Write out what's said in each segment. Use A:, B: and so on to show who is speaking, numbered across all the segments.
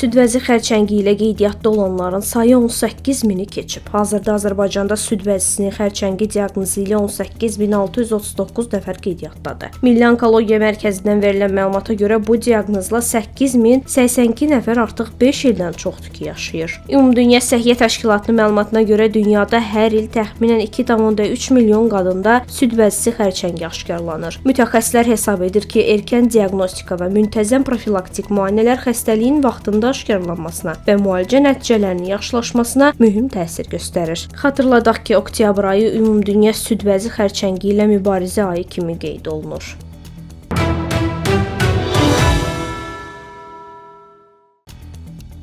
A: Süd vəzi xərçəngi ilə qeydiyyatda olanların sayı 18 mini keçib. Hazırda Azərbaycanda süd vəzisinin xərçəngi diaqnozu ilə 18639 nəfər qeydiyyatdadır. Milli Onkologiya Mərkəzindən verilən məlumata görə bu diaqnozla 8082 nəfər artıq 5 ildən çoxdur ki, yaşayır. Ümumdünya Səhiyyə Təşkilatının məlumatına görə dünyada hər il təxminən 2,3 milyon qadında süd vəzisi xərçəngi aşkarlanır. Mütəxəssislər hesab edir ki, erkən diaqnostika və müntəzəm profilaktik müayinələr xəstəliyin vaxtında aşkarlanmasına və müalicə nəticələrinin yaxşılaşmasına mühüm təsir göstərir. Xatırladaq ki, oktyabr ayı ümumdünya süd vəzi xərçəngi ilə mübarizə ayı kimi qeyd olunur.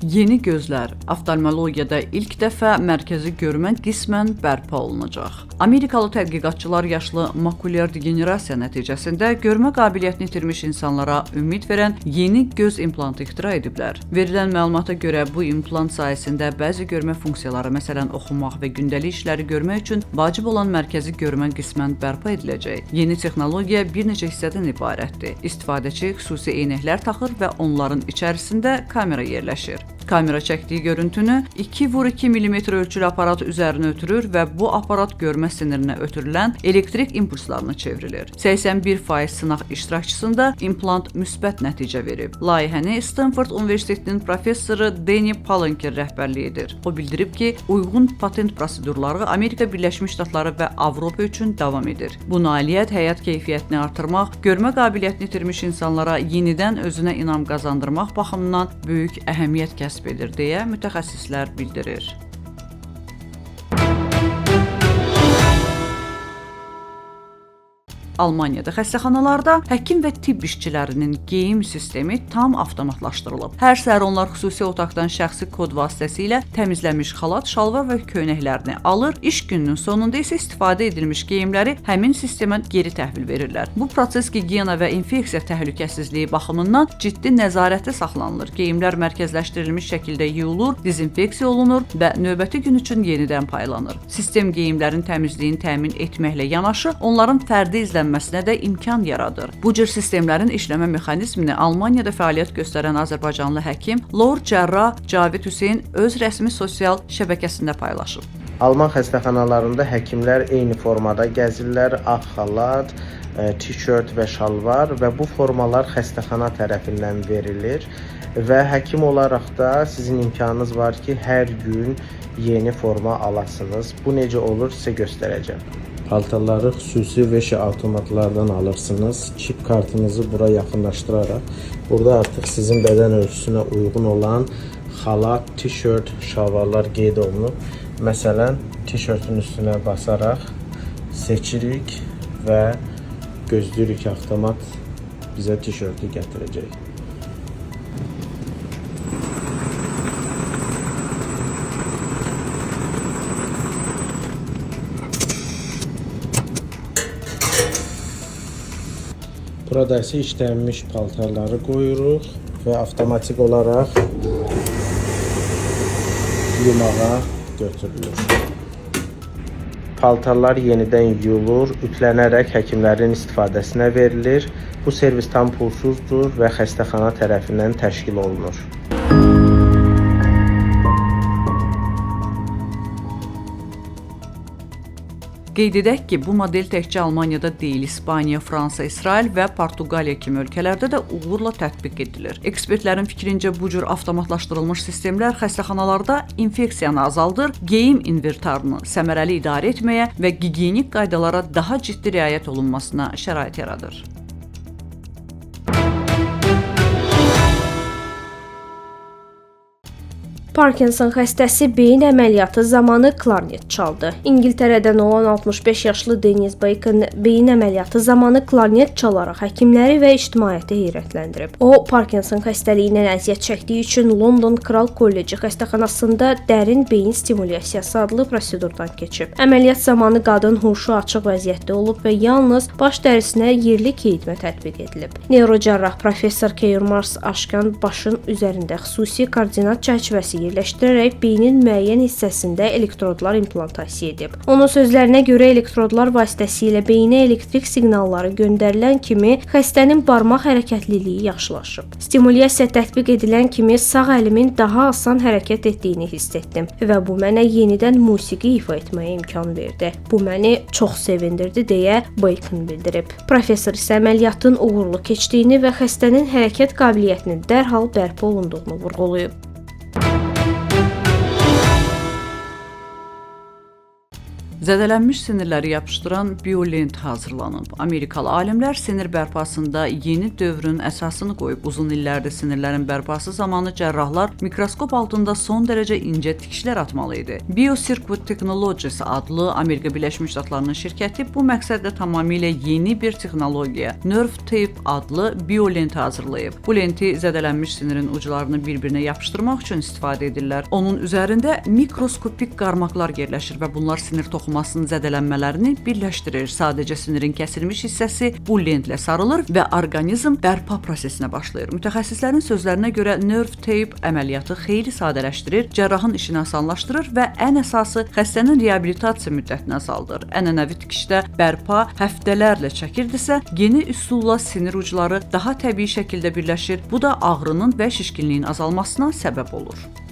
B: Yeni gözlər. Oftalmologiyada ilk dəfə mərkəzi görmə qismən bərpa olunacaq. Amerikalı tədqiqatçılar yaşlı makulyar degenerasiya nəticəsində görmə qabiliyyətini itirmiş insanlara ümid verən yeni göz implantı ixtira ediblər. Verilən məlumata görə bu implant sayəsində bəzi görmə funksiyaları, məsələn oxumaq və gündəlik işləri görmək üçün vacib olan mərkəzi görmə qismən bərpa ediləcək. Yeni texnologiya bir neçə hissədən ibarətdir. İstifadəçi xüsusi eynəklər taxır və onların içərisində kamera yerləşir. Kamera çəkdiyi görüntünü 2x2 mm ölçülü aparat üzərinə ötürür və bu aparat görmə sinirinə ötürülən elektrik impulslarını çevrilir. 81% sınaq iştirakçısında implant müsbət nəticə verib. Layihəni Stanford Universitetinin professoru Danny Palanker rəhbərlik edir. O bildirib ki, uyğun patent prosedurları Amerika Birləşmiş Ştatları və Avropa üçün davam edir. Bu nailiyyət həyat keyfiyyətini artırmaq, görmə qabiliyyətini itirmiş insanlara yenidən özünə inam qazandırmaq baxımından böyük əhəmiyyət kəsb edir deyə mütəxəssislər bildirir. Almaniyada xəstəxanalarda həkim və tibb işçilərinin geyim sistemi tam avtomatlaşdırılıb. Hər səhər onlar xüsusi otaqdan şəxsi kod vasitəsilə təmizlənmiş xalat, şalvar və köynəklərini alır, iş gününün sonunda isə istifadə edilmiş geyimləri həmin sistemə geri təhvil verirlər. Bu proses gigiyena və infeksiya təhlükəsizliyi baxımından ciddi nəzarətdə saxlanılır. Geyimlər mərkəzləşdirilmiş şəkildə yuyulur, dezinfeksiya olunur və növbəti gün üçün yenidən paylanır. Sistem geyimlərin təmizliyini təmin etməklə yanaşı, onların fərdi izlənməsinə də imkan yaradır. Bu cür sistemlərin işləmə mexanizmini Almaniyada fəaliyyət göstərən azərbaycanlı həkim Lord Cərrah Cavid Hüseyn öz rəsmi sosial şəbəkəsində paylaşıb.
C: Alman xəstəxanalarında həkimlər eyni formada gəzirlər, ağ xalat, tişört və şalvar və bu formalar xəstəxana tərəfindən verilir və həkim olaraq da sizin imkanınız var ki, hər gün yeni forma alasınız. Bu necə olur sizə göstərəcəm. Paltarları xüsusi veşi avtomatlardan alırsınız. Çip kartınızı bura yaxınlaşdıraraq burada artıq sizin bədən ölçüsünə uyğun olan xalat, tişört, şalvarlar qeyd olunub. Məsələn, tişörtün üstünə basaraq seçirik və gözləyirik avtomat bizə tişörtü gətirəcək. Burada isə işlənmiş paltarları qoyuruq və avtomatik olaraq yumağa götürülür. Paltarlar yenidən yuyulur, ütlənərək həkimlərin istifadəsinə verilir. Bu servis tam pulsuzdur və xəstəxana tərəfindən təşkil olunur.
B: Qeyd edək ki, bu model təkcə Almaniyada deyil, İspaniya, Fransa, İsrail və Portuqaliya kimi ölkələrdə də uğurla tətbiq edilir. Ekspertlərin fikrincə bu cür avtomatlaşdırılmış sistemlər xəstəxanalarda infeksiyanı azaldır, geyim inventarını səmərəli idarə etməyə və gigiyenik qaydalara daha ciddi riayət olunmasına şərait yaradır.
A: Parkinson xəstəsi beyin əməliyyatı zamanı klarnet çaldı. İngiltərədən olan 65 yaşlı Dennis Bacon beyin əməliyyatı zamanı klarnet çalaraq həkimləri və ictimaiyyəti heyrətləndirib. O, Parkinson xəstəliyindən əziyyət çəkdiyi üçün London Kral Kolleci xəstəxanasında dərin beyin stimulyasiyası adlı prosedurdan keçib. Əməliyyat zamanı qadın huşu açıq vəziyyətdə olub və yalnız baş dərisinə yerli keyitmə tətbiq edilib. Neyrocərrah professor Keir Mars Aşkan başın üzərində xüsusi koordinat çərçivəsi yerləşdirərək beynin müəyyən hissəsində elektrodlar implantasiya edib. Onun sözlərinə görə elektrodlar vasitəsilə beyinə elektrik siqnalları göndərilən kimi xəstənin barmaq hərəkətliliyi yaxşılaşıb. Stimulyasiya tətbiq edilən kimi sağ əlimin daha asan hərəkət etdiyini hiss etdim və bu mənə yenidən musiqi ifa etməyə imkan verdi. Bu məni çox sevindirdi deyə Bacon bildirib. Professor isə əməliyyatın uğurlu keçdiyini və xəstənin hərəkət qabiliyyətinin dərhal bərpa olunduğunu vurğulayıb.
B: Zədələnmiş sinirləri yapışdıran biolent hazırlanıb. Amerikalı alimlər sinir bərpasında yeni dövrün əsasını qoyub. Uzun illərdir sinirlərin bərpası zamanı cərrahlar mikroskop altında son dərəcə incə tikişlər atmalı idi. BioCircuit Technologies adlı Amerika Birləşmiş Ştatlarının şirkəti bu məqsədlə tamamilə yeni bir texnologiya, Nerve Tape adlı biolent hazırlayıb. Bu lenti zədələnmiş sinirin uclarını bir-birinə yapışdırmaq üçün istifadə edirlər. Onun üzərində mikroskopik qarmaqlar yerləşir və bunlar sinir toxumasının zədələnmələrini birləşdirir. Sadəcə sinirin kəsilmiş hissəsi bu lentlə sarılır və orqanizm bərpa prosesinə başlayır. Mütəxəssislərin sözlərinə görə Nerve Tape əməliyyatı xeyli sadələşdirir, cərrahın işini asanlaşdırır və ən əsası xəstənin reabilitasiya müddətini azaldır. Ənənəvi tikişdə bərpa həftələrlə çəkirdisə, yeni üsulla sinir ucları daha təbii şəkildə birləşir. Bu da ağrının və şişkinliyin azalmasına səbəb olur.